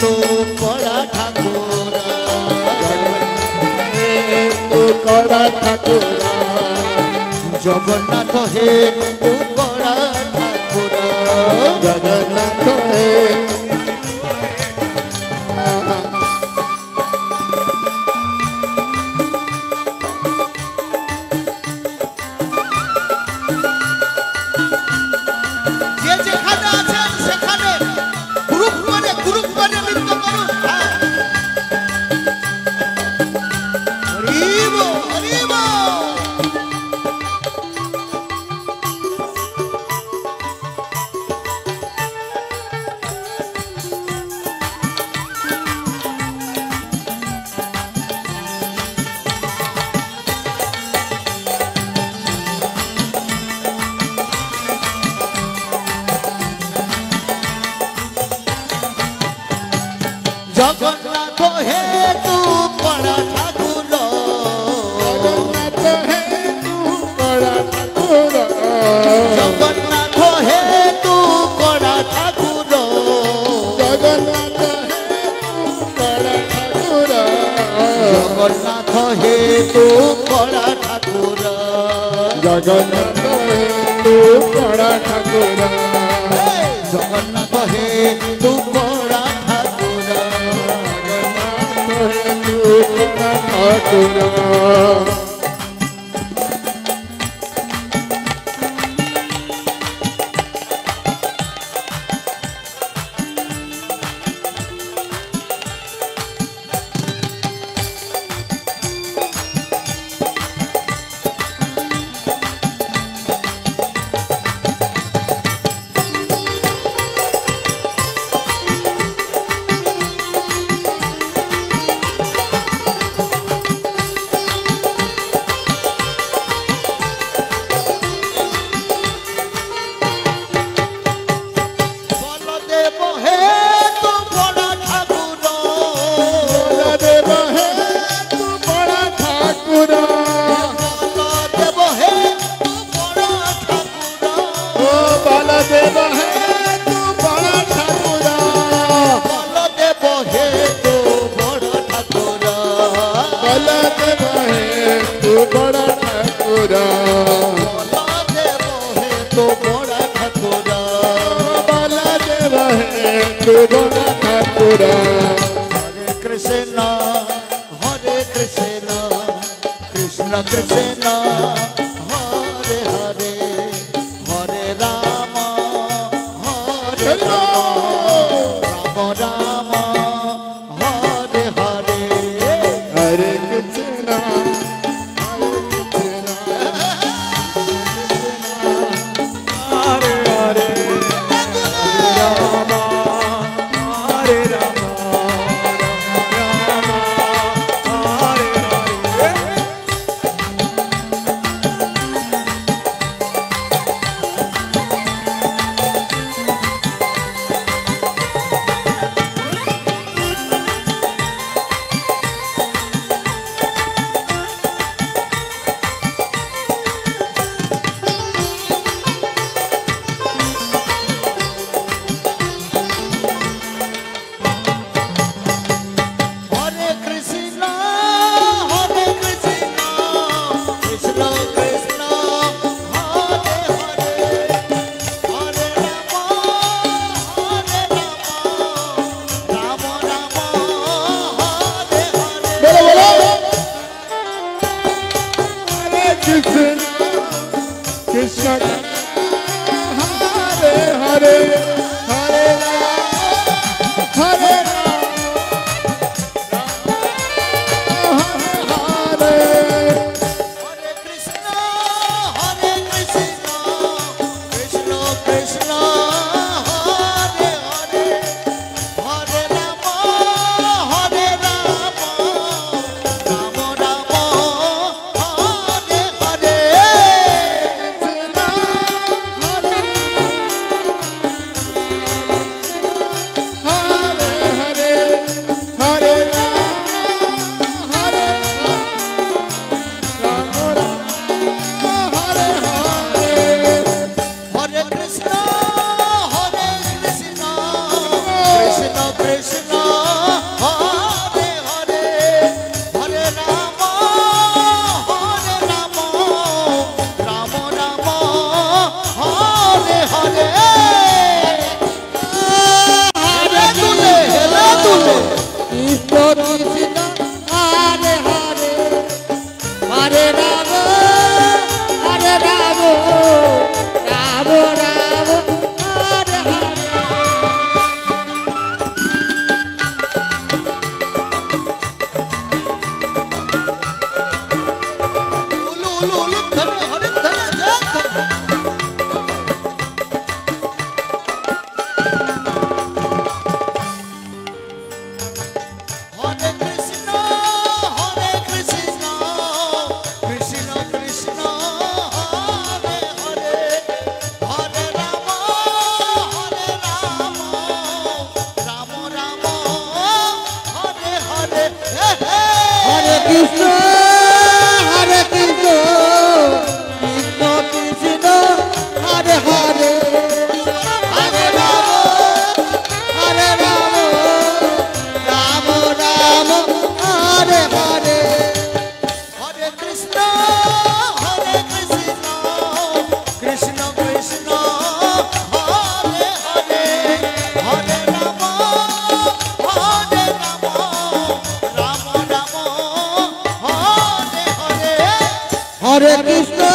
तू बड़ा ठाकुर तू बड़ा ठाकुर जगन्नाथ हे तू बड़ा ठाकुर जगन्नाथ हे जगन्नाथ हे तू बड़ा ठाकुर जगन्नाथ हे तू बड़ा ठाकुर जगन्नाथ हे तू बड़ा ठाकुर जगन्नाथ हे तू बड़ा ठाकुर जगन्नाथ हे तू बड़ा ठाकुर जगन्नाथ हे तू बड़ा ठाकुर जगन्नाथ हे तू बड़ा Thakur Thakur Hare Krishna, Krishna Krishna, Hare Hare, Hare Rama, Hare Rama, Rama Rama, Hare Hare, Hare Krishna, Hare Hare, Rama, Hare Rama, Rama Rama, Hare Hare. তুলে কৃষ্ণ কৃষ্ণ হরে হরে হরে রাম হরে রাম রাম রাম হরে হরে উলু উলু উলু ধরে হরে ধরে Hare Krishna, Krishna Krishna, Hare Hare, Hare Rama, Rama Rama, Hare Hare. Hare Krishna, Krishna Krishna, Hare Hare, Hare Rama, Rama Rama, Hare Hare. Hare Krishna, Krishna Krishna, Hare Hare, Hare Rama, Rama Rama, Hare Hare. Hare Krishna,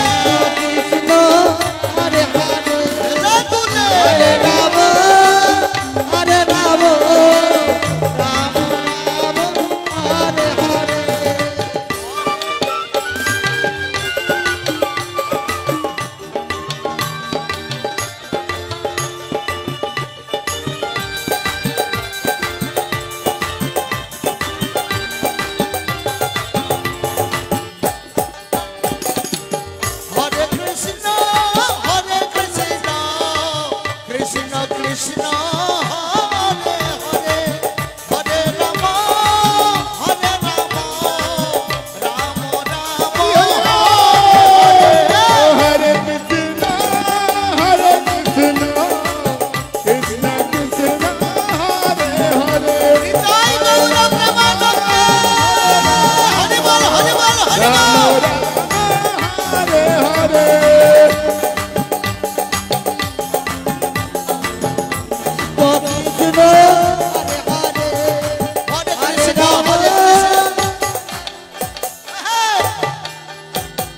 Krishna Krishna, Hare Hare, Hare Rama, Rama Rama, Hare Hare. Hare Krishna, Krishna Krishna, Hare Hare, Hare Rama, Rama Rama, Hare Krishna, Krishna Krishna, Hare Hare. Jai Gaura Premanande, Hare Bol, Hare Bol, Hare Bol. Hare Hare. Hare Krishna, Krishna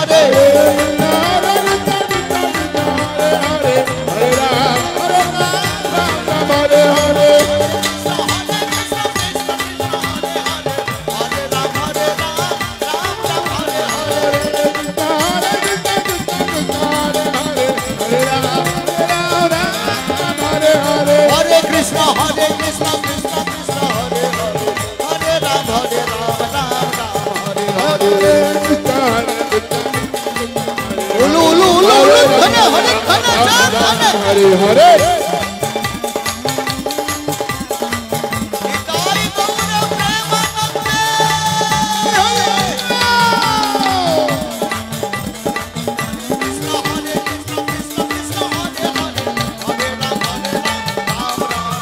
Krishna, Hare Hare, Hare Ram, Ram Ram, Hare Hare. Hare Krishna, Krishna Krishna, Hare Hare, Hare Ram, Ram Ram, Hare Hare. Ulu ulu ulu ulu, Hare Hare, Hare Hare Hare. Jai Gaura Premanande. Krishna, Hare Krishna, Krishna Krishna, Hare Hare, Hare Ram, Ram Ram.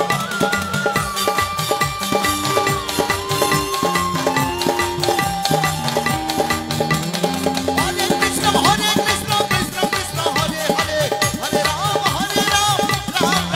Hare Krishna, Krishna Krishna, Hare Hare, Hare Ram, Ram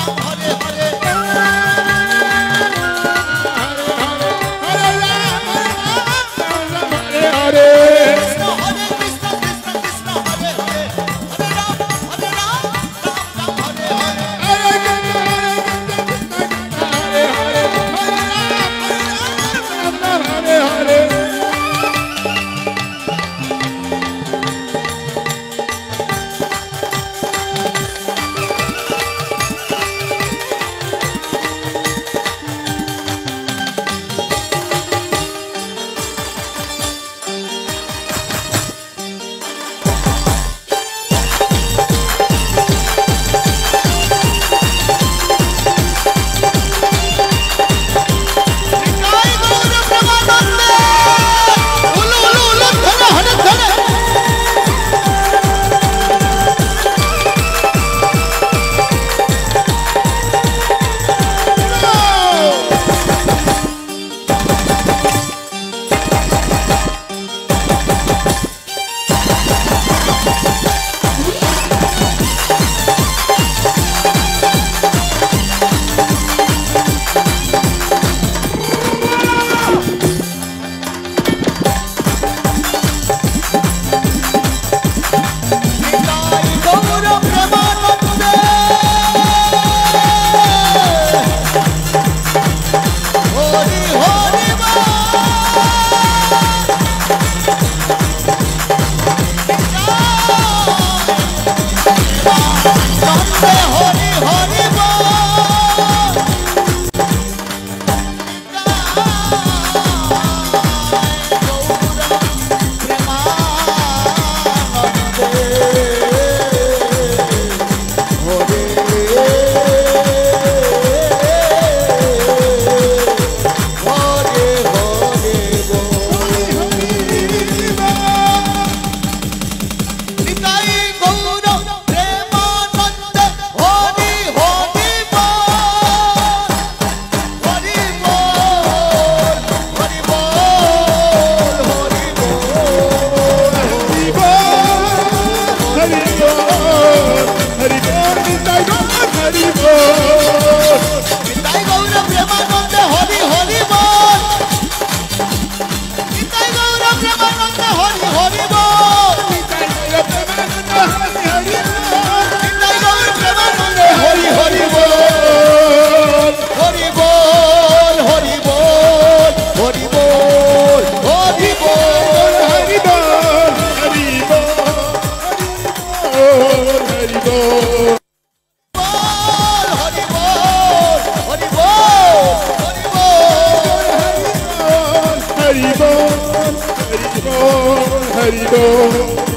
Hari बोल हरि बोल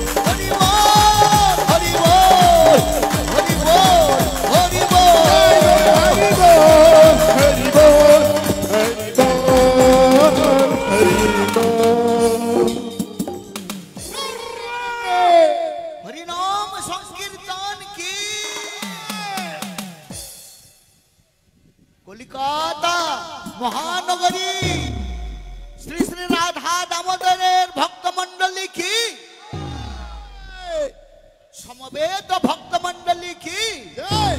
हरि बोल हरि बोल हरि बोल हरि बोल हरि बोल हरि बोल हरि नाम संकीर्तन की কলিকাতা মহানগরী শ্রী শ্রী রাধা দামোদরের ভক্তমণ্ডলী কি সমবেত ভক্তমণ্ডলী কি जय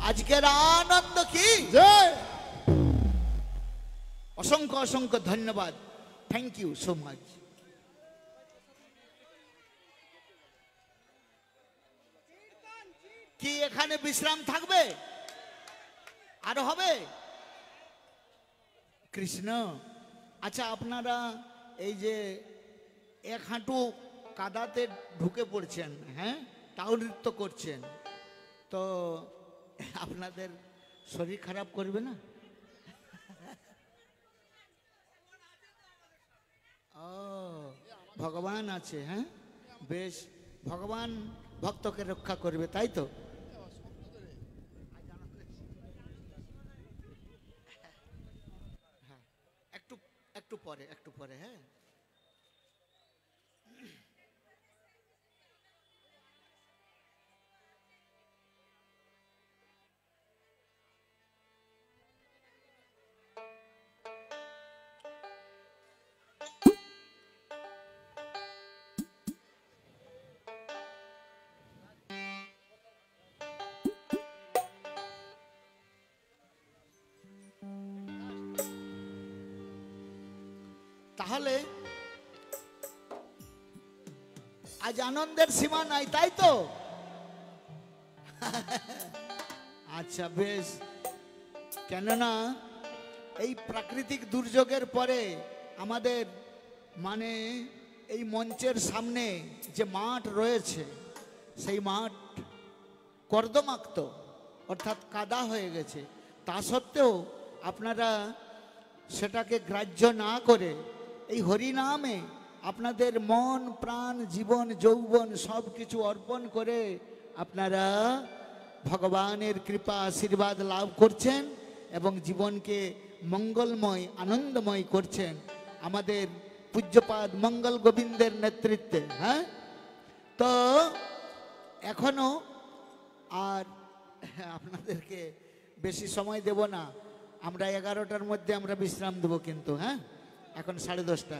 আজকের আনন্দ কি जय অসংখ্য অসংখ্য ধন্যবাদ থ্যাংক ইউ সো মাচ কি এখানে বিশ্রাম থাকবে আরো হবে কৃষ্ণ আচ্ছা আপনারা এই যে এক হাঁটু কাদাতে ঢুকে পড়ছেন হ্যাঁ তাও নৃত্য করছেন তো আপনাদের শরীর খারাপ করবে না ও ভগবান আছে হ্যাঁ বেশ ভগবান ভক্তকে রক্ষা করবে তাই তো একটু একটু পরে হ্যাঁ তাহলে আজ আনন্দের সীমা নাই তাই তো আচ্ছা বেশ কেননা এই প্রাকৃতিক দুর্যোগের পরে আমাদের মানে এই মঞ্চের সামনে যে মাঠ রয়েছে সেই মাঠ কর্দমাক্ত অর্থাৎ কাদা হয়ে গেছে তা সত্ত্বেও আপনারা সেটাকে গ্রাহ্য না করে এই হরিনামে আপনাদের মন প্রাণ জীবন যৌবন সব কিছু অর্পণ করে আপনারা ভগবানের কৃপা আশীর্বাদ লাভ করছেন এবং জীবনকে মঙ্গলময় আনন্দময় করছেন আমাদের পূজ্যপাদ মঙ্গল গোবিন্দের নেতৃত্বে হ্যাঁ তো এখনো আর আপনাদেরকে বেশি সময় দেব না আমরা 11টার মধ্যে আমরা বিশ্রাম দেব কিন্তু হ্যাঁ এখন 10:30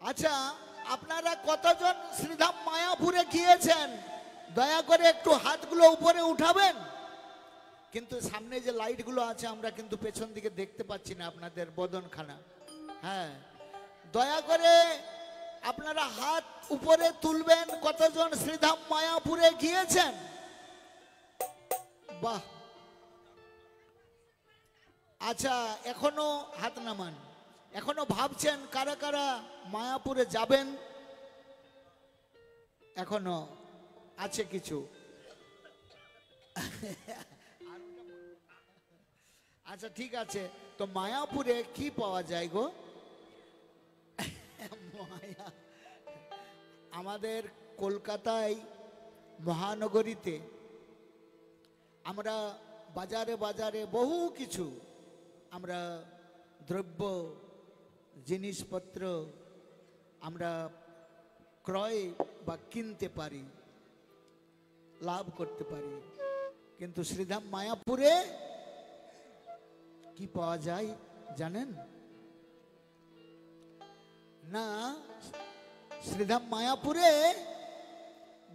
আচ্ছা আপনারা কতজন শ্রীধাম মায়াপুরে গিয়েছেন দয়া করে একটু হাতগুলো উপরে উঠাবেন কিন্তু সামনে যে লাইটগুলো আছে আমরা কিন্তু পেছন দিকে দেখতে পাচ্ছি না আপনাদের বদনখানা হ্যাঁ দয়া করে আপনারা হাত উপরে তুলবেন কতজন শ্রীধাম মায়াপুরে গিয়েছেন বাহ আচ্ছা এখনো হাত নামান এখনো ভাবছেন কারা কারা মায়াপুরে যাবেন এখনো আছে কিছু আচ্ছা ঠিক আছে তো মায়াপুরে কি পাওয়া যায় গো মায়া আমাদের কলকাতায় মহানগরীতে আমরা বাজারে বাজারে বহু কিছু আমরা দ্রব্য জিনিসপত্র আমরা ক্রয় বা কিনতে পারি লাভ করতে পারি কিন্তু শ্রীধাম মায়াপুরে কি পাওয়া যায় জানেন না শ্রীধাম মায়াপুরে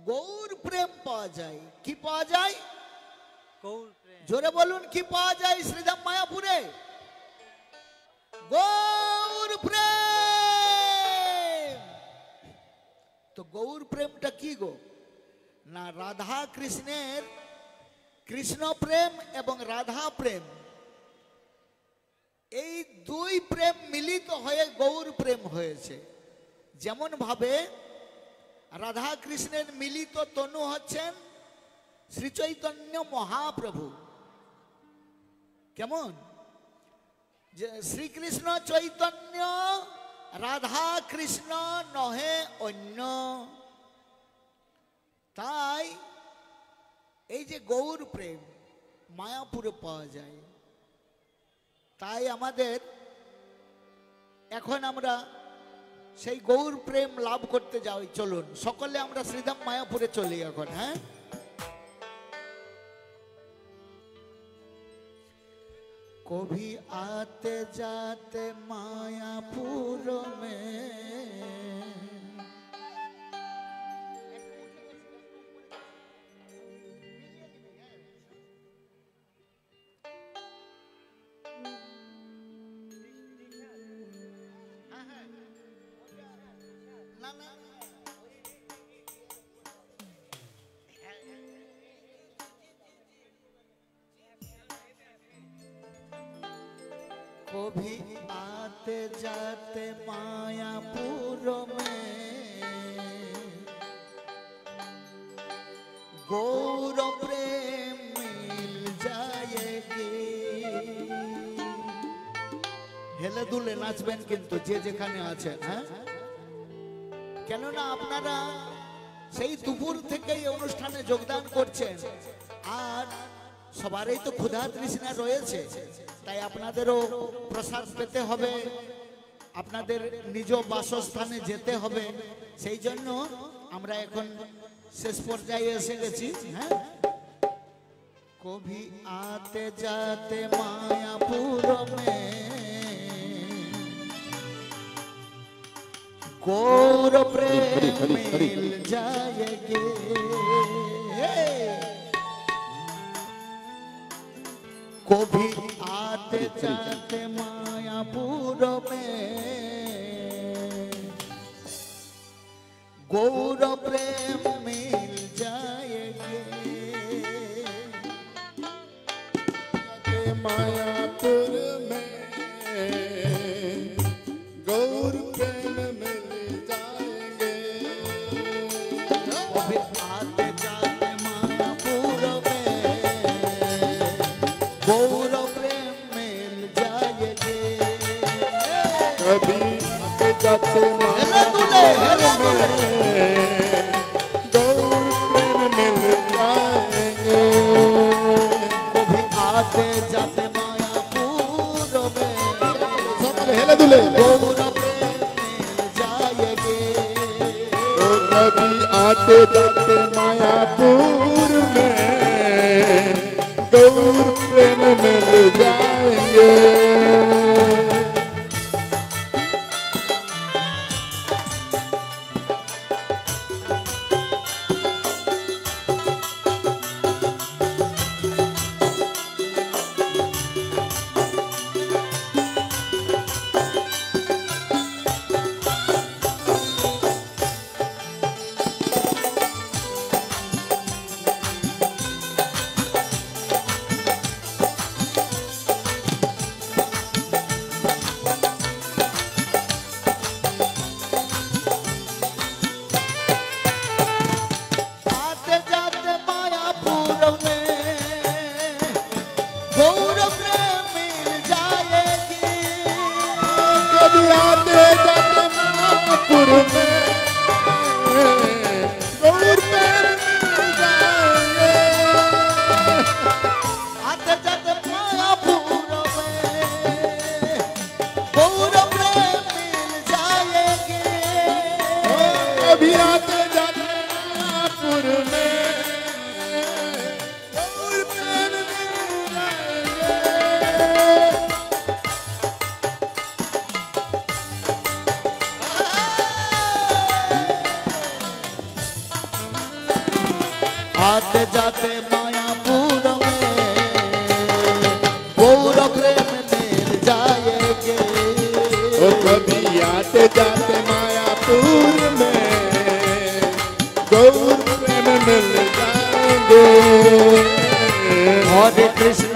গৌর প্রেম পাওয়া যায় কি পাওয়া যায় গৌর প্রেম জোরে বলুন কি পাওয়া যায় শ্রীধাম মায়াপুরে গৌর প্রেম তো গৌর প্রেমটা কি গো না রাধা কৃষ্ণের কৃষ্ণ প্রেম এবং রাধা প্রেম এই দুই প্রেম মিলিত হয়ে গৌর প্রেম হয়েছে। যেমন ভাবে রাধা কৃষ্ণের মিলিত তনু হচ্ছেন শ্রী চৈতন্য মহাপ্রভু। কেমন যে শ্রীকৃষ্ণ চৈতন্য, রাধা কৃষ্ণ নহে অন্য। তাই এই যে গৌর প্রেম মায়াপুরে পাওয়া যায়। তাই আমাদের এখন আমরা সেই গৌর প্রেম লাভ করতে যাই। চলুন সকলে আমরা শ্রীধাম মায়াপুরে চলি এখন। হ্যাঁ, कभी आते जाते मायापुर में कभी आते जाते मायापुर में गौर प्रेम मिल जाएगी। হেলে দুলে নাচবেন কিন্তু যে যেখানে আছেন। হ্যাঁ, কেননা আপনারা সেই দুপুর থেকে এই অনুষ্ঠানে যোগদান করছেন আর সবারই তো ক্ষুধা তৃষ্ণা রয়েছে। তাই আপনাদেরও প্রসাদ পেতে হবে, আপনাদের নিজ বাসস্থানে যেতে হবে। সেই জন্য আমরা এখন শেষ পর্যায়ে এসে গেছি। হ্যাঁ, কভি আতে যাতে মায়াপুর মে গৌর প্রেম মিল যায়েগে। कभी आते जाते मायापुर में गौर प्रेम मिल जाएंगे। मायापुर में गौर प्रेम मिल जाएंगे। कभी आते जाते मायापुर में गौर प्रेम मिल जाएंगे। कभी आते जाते मायापुर में गौर प्रेम मिल जाएंगे। कभी आते जाते मायापुर में हेले दुले गौर प्रेम मिल जाएंगे। तो कभी आते जाते मायापुर में गौर प्रेम मिल जाएंगे। आते जाते मायापुर में गौर प्रेम मिल जाएगी। कभी आते जाते मायापुर में गौर प्रेम मिल जाएंगे। आते जाते मायापुर में गौर प्रेम मिल जाएगी। कभी आते जाते मायापुर में गौर प्रेम मिल जाएंगे। आते जाते मायापुर में गौर प्रेम मिल जाएंगे। ओ कभी आते जाते मायापुर में गौर प्रेम मिल जाएंगे। हरे Krishna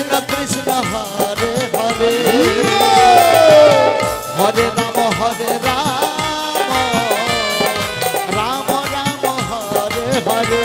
Krishna Krishna Hare Hare Hare Ram Ram Ram Hare Hare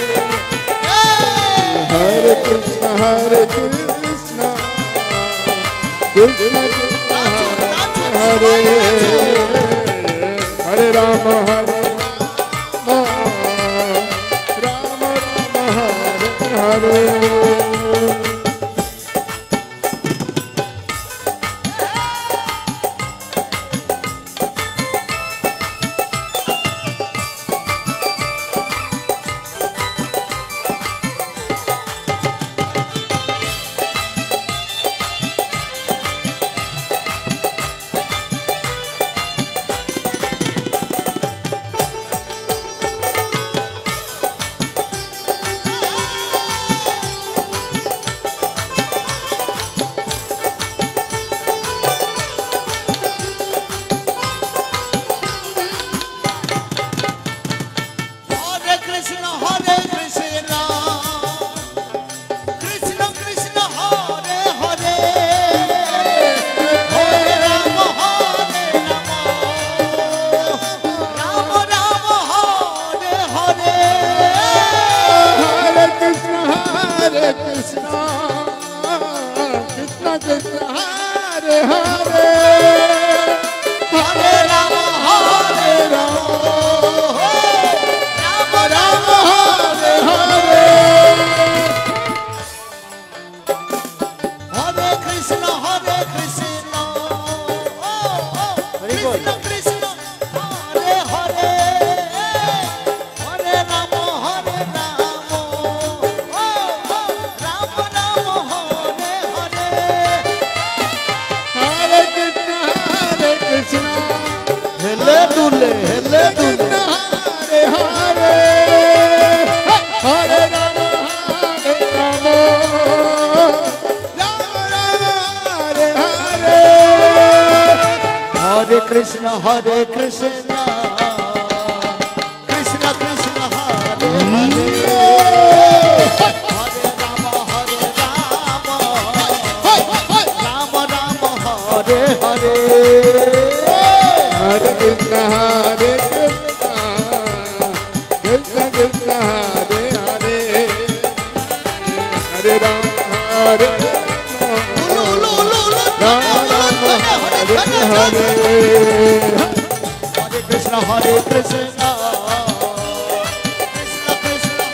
Hare Krishna, Krishna Krishna, Hare Hare Rama, Rama Rama, Hare Hare. Krishna Hare Krishna Krishna Krishna Hare Hare Hare Rama Rama Rama Hare Hare Hare Krishna, Hare Krishna, Krishna Krishna, Hare Hare, Hare Rama, Hare Rama, Rama Hare Hare. Hare Krishna Hare Krishna Krishna Krishna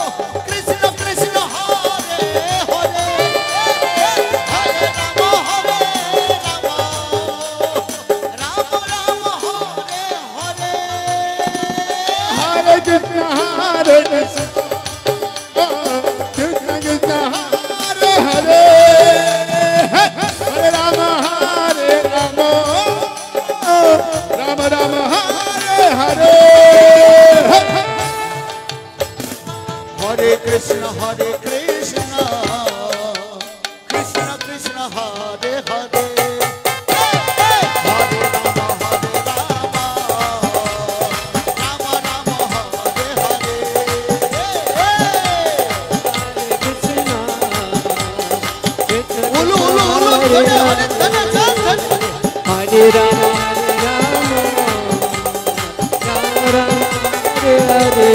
Hare Hare Krishna Hare Krishna Krishna Krishna Hare Hare Hare Rama Rama Rama Hare Hare Ulu ulu ulu Hare Hare Rama Hare Hare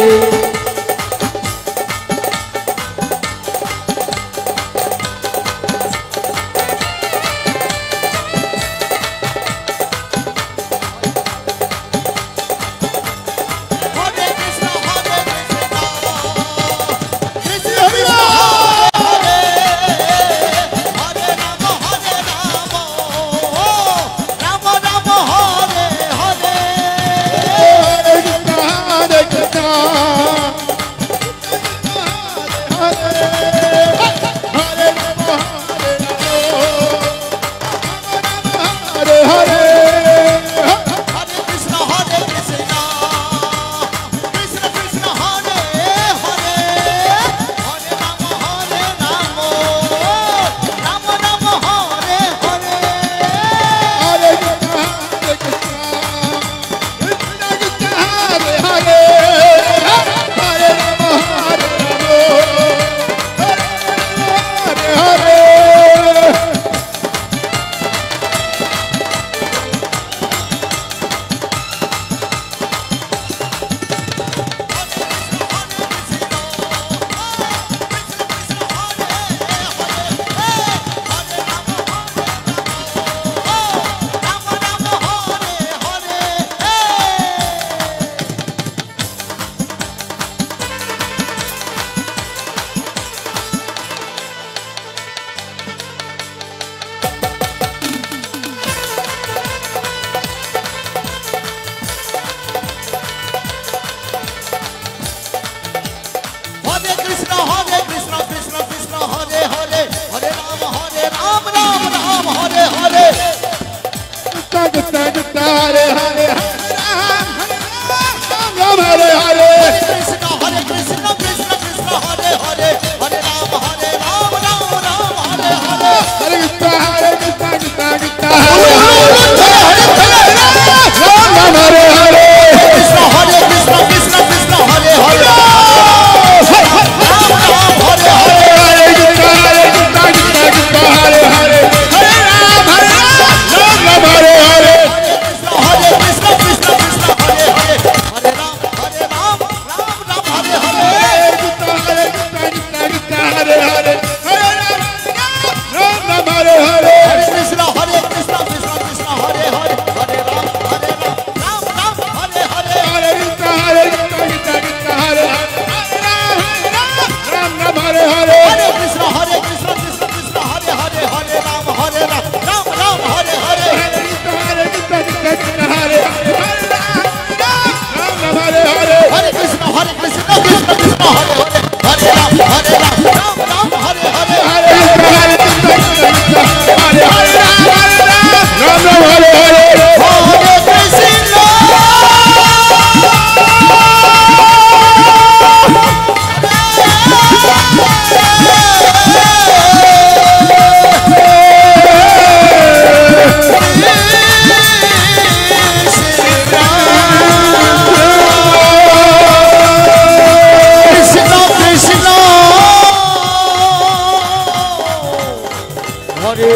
হরে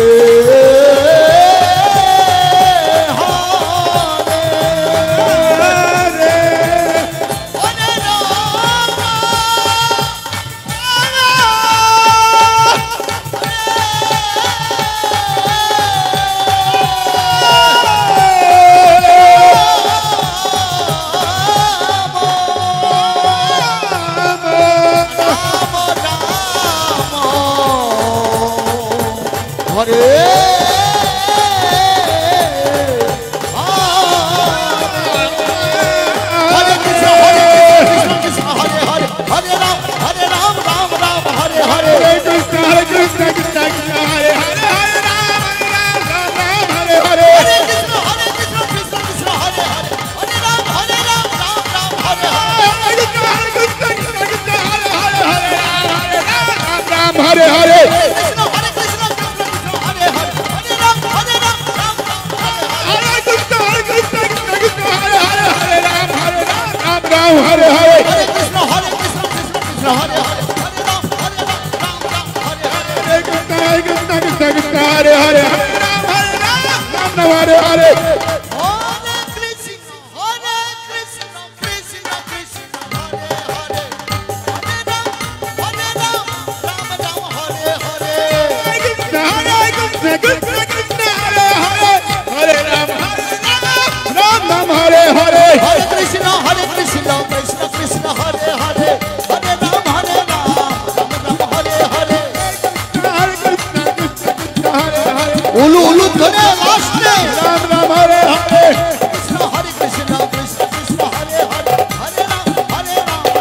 উলু উলু ধরে আসলে রাম রাম হরে হরে কৃষ্ণ হরে কৃষ্ণ কৃষ্ণ কৃষ্ণ হরে হরে হরে রাম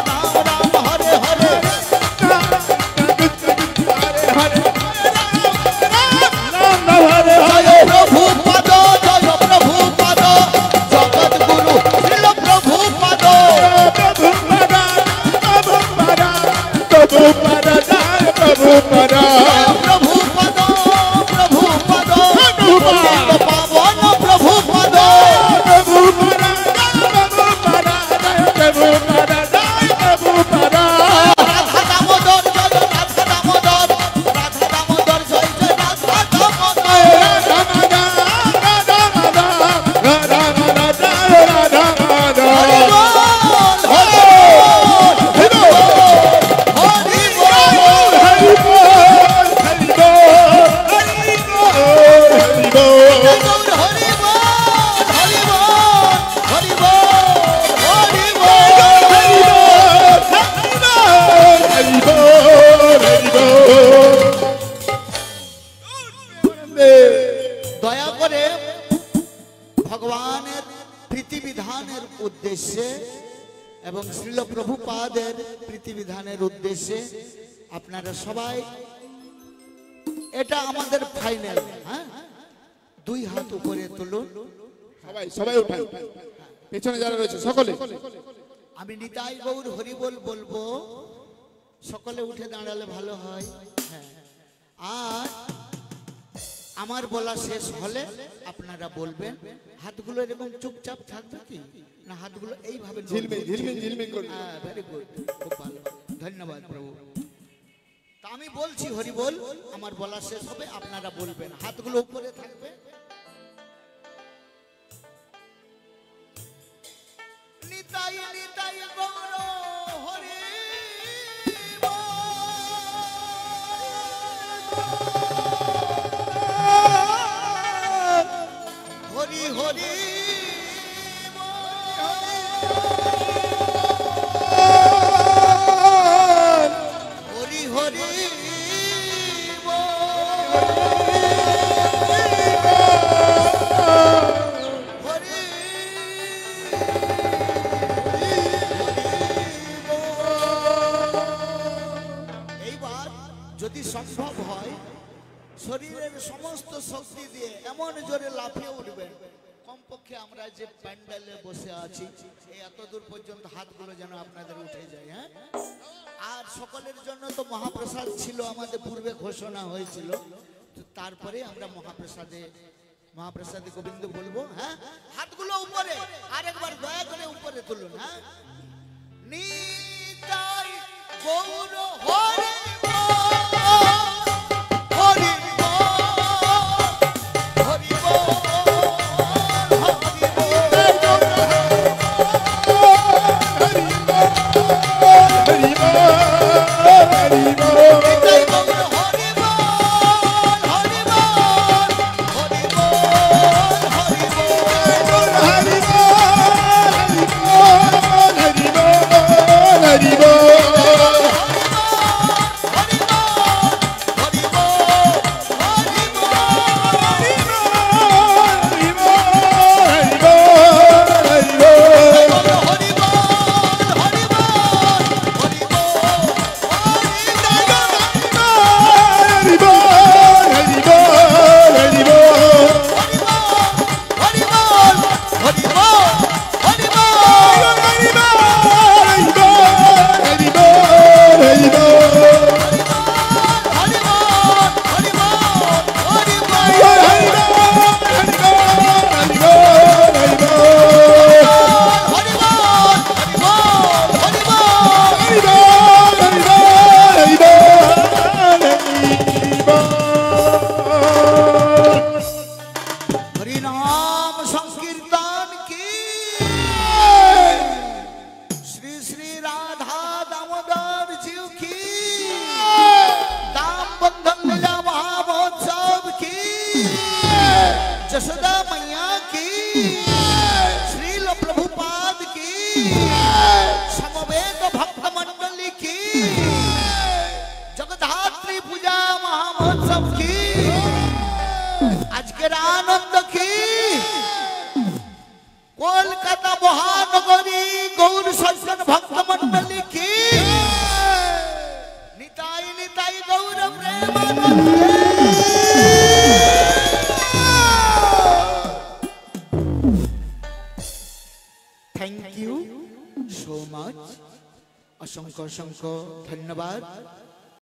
রাম রাম হরে হরে রাম রাম হরে হরে প্রভু পদ জয় প্রভু পদ জগৎ গুরু শ্রীল প্রভু পদ প্রভু পদ প্রভু পদ প্রভু পদ প্রভু পদ প্রভু পদ পাবন প্রভু পদ প্রভু পদ প্রভু পদ প্রভু পদ রাধা দামোদর জয় রাধা দামোদর রাধা দামোদর জয় জয় রাধা দামোদর রাধা দয়া করে ভগবানের প্রীতিবিধানের উদ্দেশ্যে এবং শ্রীল প্রভুপাদের প্রীতিবিধানের উদ্দেশ্যে আপনারা সবাই, এটা আমাদের ফাইনাল, হ্যাঁ, দুই হাত উপরে তুলুন সবাই সবাই উঠান, পেছনে যারা রয়েছে সকলে। আমি নিতাই গৌর হরিবোল বলবো, সকলে উঠে দাঁড়ালে ভালো হয়। হ্যাঁ, আর আমার বলা শেষ হলে আপনারা বলবেন। হাতগুলো এরকম চুপচাপ থাকবে কি না, হাতগুলো এইভাবে ঝিলমিল ঝিলমিল ঝিলমিল করবে। হ্যাঁ, ভেরি গুড, খুব ভালো, ধন্যবাদ প্রভু। তা আমি বলছি হরিবোল, আমার বলা শেষ হবে, আপনারা বলবেন, হাতগুলো উপরে থাকবে। নিতাই নিতাই গৌর হরি হরি হরি হরি হরি এইবার যদি সম্ভব হয় শরীরের সমস্ত শক্তি দিয়ে এমন জোরে লাফিয়ে উঠবেন, কমপক্ষে আমরা যে প্যান্ডেলে বসে আছি এই এত দূর পর্যন্ত হাতগুলো যেন আপনাদের উঠে যায়। হ্যাঁ, আর সকলের জন্য তো মহাপ্রসাদ ছিল, আমাদের পূর্বে ঘোষণা হয়েছিল, তো তারপরে আমরা মহাপ্রসাদে গোবিন্দ বলবো। হ্যাঁ, হাতগুলো উপরে, আরেকবার দয়া করে উপরে তুলুন। হ্যাঁ, নিতাই গৌর হরি হরি কলকাতা মহানগরী গৌর সজ্জন ভক্ত মন্ডলী কি নিতাই নিতাই গৌর প্রেমানন্দে। থ্যাংক ইউ সো মাচ, অসংখ্য অসংখ্য ধন্যবাদ।